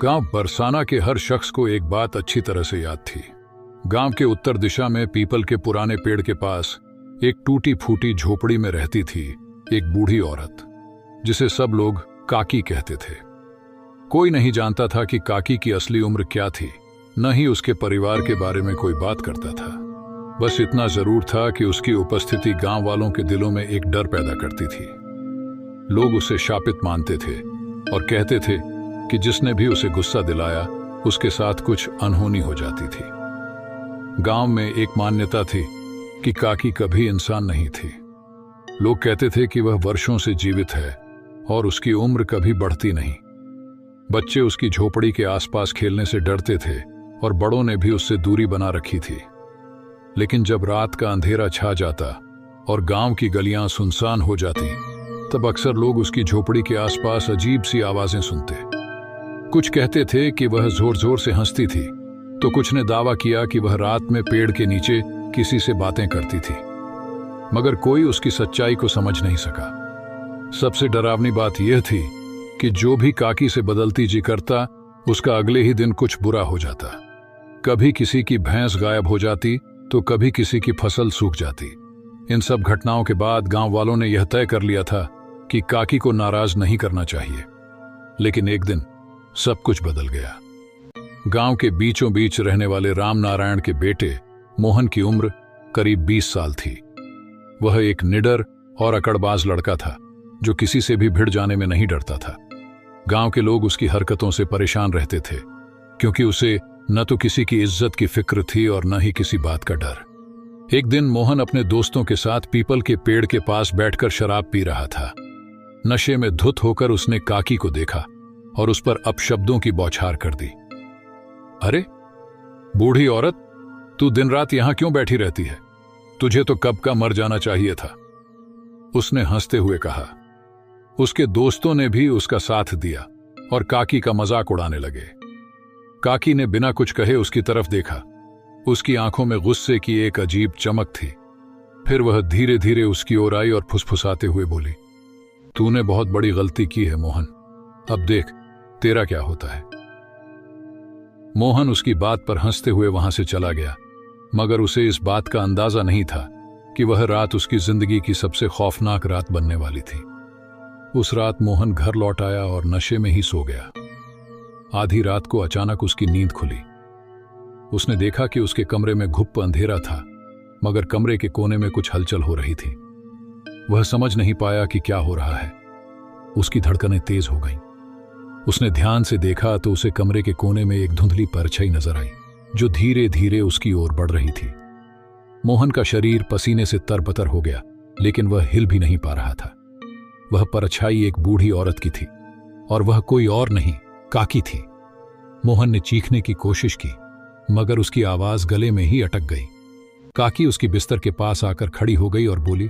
गांव बरसाना के हर शख्स को एक बात अच्छी तरह से याद थी। गांव के उत्तर दिशा में पीपल के पुराने पेड़ के पास एक टूटी फूटी झोपड़ी में रहती थी एक बूढ़ी औरत, जिसे सब लोग काकी कहते थे। कोई नहीं जानता था कि काकी की असली उम्र क्या थी, न ही उसके परिवार के बारे में कोई बात करता था। बस इतना जरूर था कि उसकी उपस्थिति गांव वालों के दिलों में एक डर पैदा करती थी। लोग उसे शापित मानते थे और कहते थे कि जिसने भी उसे गुस्सा दिलाया उसके साथ कुछ अनहोनी हो जाती थी। गांव में एक मान्यता थी कि काकी कभी इंसान नहीं थी। लोग कहते थे कि वह वर्षों से जीवित है और उसकी उम्र कभी बढ़ती नहीं। बच्चे उसकी झोपड़ी के आसपास खेलने से डरते थे और बड़ों ने भी उससे दूरी बना रखी थी। लेकिन जब रात का अंधेरा छा जाता और गांव की गलियां सुनसान हो जाती, तब अक्सर लोग उसकी झोपड़ी के आसपास अजीब सी आवाजें सुनते। कुछ कहते थे कि वह जोर जोर से हंसती थी, तो कुछ ने दावा किया कि वह रात में पेड़ के नीचे किसी से बातें करती थी। मगर कोई उसकी सच्चाई को समझ नहीं सका। सबसे डरावनी बात यह थी कि जो भी काकी से बदलती जी करता, उसका अगले ही दिन कुछ बुरा हो जाता। कभी किसी की भैंस गायब हो जाती तो कभी किसी की फसल सूख जाती। इन सब घटनाओं के बाद गांव वालों ने यह तय कर लिया था कि काकी को नाराज नहीं करना चाहिए। लेकिन एक दिन सब कुछ बदल गया। गांव के बीचों बीच रहने वाले राम नारायण के बेटे मोहन की उम्र करीब 20 साल थी। वह एक निडर और अकड़बाज लड़का था जो किसी से भी भिड़ जाने में नहीं डरता था। गांव के लोग उसकी हरकतों से परेशान रहते थे, क्योंकि उसे न तो किसी की इज्जत की फिक्र थी और न ही किसी बात का डर। एक दिन मोहन अपने दोस्तों के साथ पीपल के पेड़ के पास बैठकर शराब पी रहा था। नशे में धुत होकर उसने काकी को देखा और उस पर अपशब्दों की बौछार कर दी। अरे बूढ़ी औरत, तू दिन रात यहां क्यों बैठी रहती है? तुझे तो कब का मर जाना चाहिए था, उसने हंसते हुए कहा। उसके दोस्तों ने भी उसका साथ दिया और काकी का मजाक उड़ाने लगे। काकी ने बिना कुछ कहे उसकी तरफ देखा। उसकी आंखों में गुस्से की एक अजीब चमक थी। फिर वह धीरे धीरे उसकी ओर आई और फुसफुसाते हुए बोली, तूने बहुत बड़ी गलती की है मोहन, अब देख तेरा क्या होता है। मोहन उसकी बात पर हंसते हुए वहां से चला गया, मगर उसे इस बात का अंदाजा नहीं था कि वह रात उसकी जिंदगी की सबसे खौफनाक रात बनने वाली थी। उस रात मोहन घर लौट आया और नशे में ही सो गया। आधी रात को अचानक उसकी नींद खुली। उसने देखा कि उसके कमरे में घुप्प अंधेरा था, मगर कमरे के कोने में कुछ हलचल हो रही थी। वह समझ नहीं पाया कि क्या हो रहा है। उसकी धड़कनें तेज हो गईं। उसने ध्यान से देखा तो उसे कमरे के कोने में एक धुंधली परछाई नजर आई, जो धीरे धीरे उसकी ओर बढ़ रही थी। मोहन का शरीर पसीने से तरबतर हो गया, लेकिन वह हिल भी नहीं पा रहा था। वह परछाई एक बूढ़ी औरत की थी और वह कोई और नहीं, काकी थी। मोहन ने चीखने की कोशिश की, मगर उसकी आवाज गले में ही अटक गई। काकी उसकी बिस्तर के पास आकर खड़ी हो गई और बोली,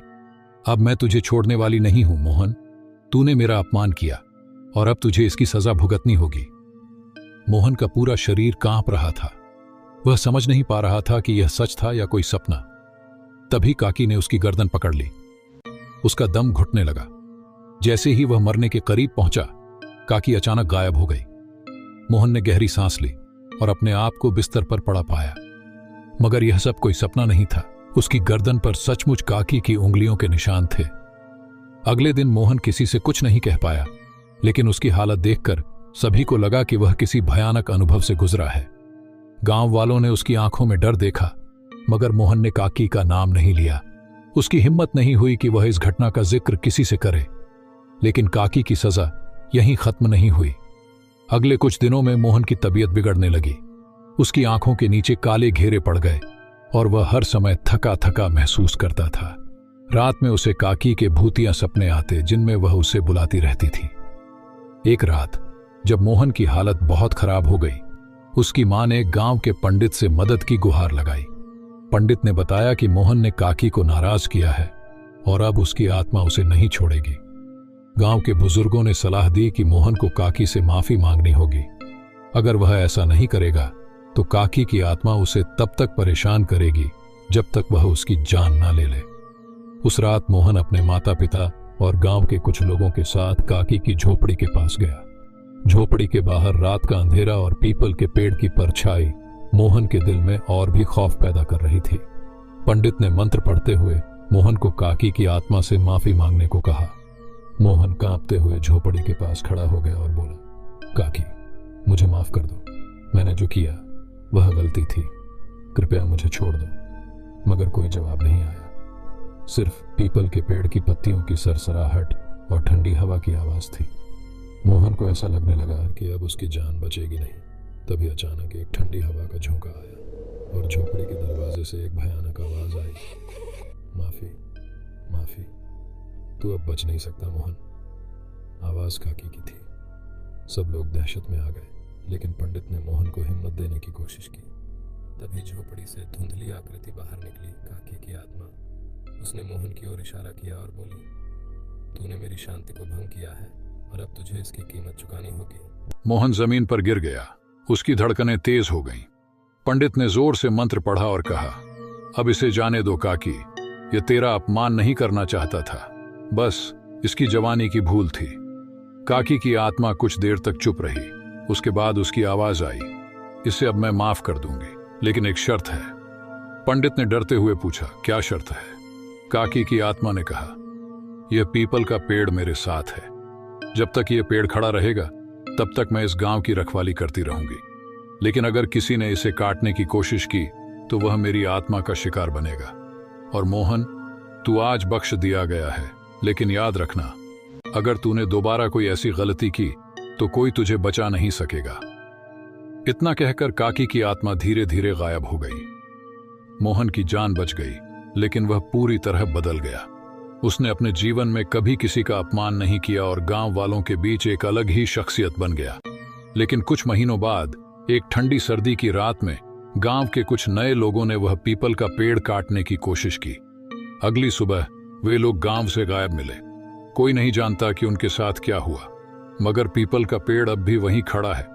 अब मैं तुझे छोड़ने वाली नहीं हूं मोहन। तूने मेरा अपमान किया और अब तुझे इसकी सजा भुगतनी होगी। मोहन का पूरा शरीर कांप रहा था। वह समझ नहीं पा रहा था कि यह सच था या कोई सपना। तभी काकी ने उसकी गर्दन पकड़ ली। उसका दम घुटने लगा। जैसे ही वह मरने के करीब पहुंचा, काकी अचानक गायब हो गई। मोहन ने गहरी सांस ली और अपने आप को बिस्तर पर पड़ा पाया, मगर यह सब कोई सपना नहीं था। उसकी गर्दन पर सचमुच काकी की उंगलियों के निशान थे। अगले दिन मोहन किसी से कुछ नहीं कह पाया, लेकिन उसकी हालत देखकर सभी को लगा कि वह किसी भयानक अनुभव से गुजरा है। गांव वालों ने उसकी आंखों में डर देखा, मगर मोहन ने काकी का नाम नहीं लिया। उसकी हिम्मत नहीं हुई कि वह इस घटना का जिक्र किसी से करे। लेकिन काकी की सजा यहीं खत्म नहीं हुई। अगले कुछ दिनों में मोहन की तबीयत बिगड़ने लगी। उसकी आंखों के नीचे काले घेरे पड़ गए और वह हर समय थका थका महसूस करता था। रात में उसे काकी के भूतिया सपने आते, जिनमें वह उसे बुलाती रहती थी। एक रात जब मोहन की हालत बहुत खराब हो गई, उसकी मां ने गांव के पंडित से मदद की गुहार लगाई। पंडित ने बताया कि मोहन ने काकी को नाराज किया है और अब उसकी आत्मा उसे नहीं छोड़ेगी। गांव के बुजुर्गों ने सलाह दी कि मोहन को काकी से माफी मांगनी होगी। अगर वह ऐसा नहीं करेगा तो काकी की आत्मा उसे तब तक परेशान करेगी जब तक वह उसकी जान ना ले ले। उस रात मोहन अपने माता पिता और गांव के कुछ लोगों के साथ काकी की झोपड़ी के पास गया। झोपड़ी के बाहर रात का अंधेरा और पीपल के पेड़ की परछाई मोहन के दिल में और भी खौफ पैदा कर रही थी। पंडित ने मंत्र पढ़ते हुए मोहन को काकी की आत्मा से माफी मांगने को कहा। मोहन कांपते हुए झोपड़ी के पास खड़ा हो गया और बोला, काकी, मुझे माफ कर दो। मैंने जो किया वह गलती थी, कृपया मुझे छोड़ दो। मगर कोई जवाब नहीं आया। सिर्फ पीपल के पेड़ की पत्तियों की सरसराहट और ठंडी हवा की आवाज थी। मोहन को ऐसा लगने लगा कि अब उसकी जान बचेगी नहीं। तभी अचानक एक ठंडी हवा का झोंका आया और झोपड़ी के दरवाजे से एक भयानक आवाज आई, माफी, माफी, तू अब बच नहीं सकता मोहन। आवाज काकी की थी। सब लोग दहशत में आ गए, लेकिन पंडित ने मोहन को हिम्मत देने की कोशिश की। तभी झोपड़ी से धुंधली आकृति बाहर निकली, काकी की आत्मा। उसने मोहन की ओर इशारा किया और बोली, तूने मेरी शांति को भंग किया है और अब तुझे इसकी कीमत चुकानी होगी। मोहन जमीन पर गिर गया। उसकी धड़कनें तेज हो गईं। पंडित ने जोर से मंत्र पढ़ा और कहा, अब इसे जाने दो काकी, ये तेरा अपमान नहीं करना चाहता था, बस इसकी जवानी की भूल थी। काकी की आत्मा कुछ देर तक चुप रही। उसके बाद उसकी आवाज आई, इसे अब मैं माफ कर दूंगी, लेकिन एक शर्त है। पंडित ने डरते हुए पूछा, क्या शर्त है? काकी की आत्मा ने कहा, यह पीपल का पेड़ मेरे साथ है। जब तक यह पेड़ खड़ा रहेगा तब तक मैं इस गांव की रखवाली करती रहूंगी, लेकिन अगर किसी ने इसे काटने की कोशिश की तो वह मेरी आत्मा का शिकार बनेगा। और मोहन, तू आज बख्श दिया गया है, लेकिन याद रखना, अगर तूने दोबारा कोई ऐसी गलती की तो कोई तुझे बचा नहीं सकेगा। इतना कहकर काकी की आत्मा धीरे धीरे गायब हो गई। मोहन की जान बच गई, लेकिन वह पूरी तरह बदल गया। उसने अपने जीवन में कभी किसी का अपमान नहीं किया और गांव वालों के बीच एक अलग ही शख्सियत बन गया। लेकिन कुछ महीनों बाद एक ठंडी सर्दी की रात में गांव के कुछ नए लोगों ने वह पीपल का पेड़ काटने की कोशिश की। अगली सुबह वे लोग गांव से गायब मिले। कोई नहीं जानता कि उनके साथ क्या हुआ, मगर पीपल का पेड़ अब भी वहीं खड़ा है,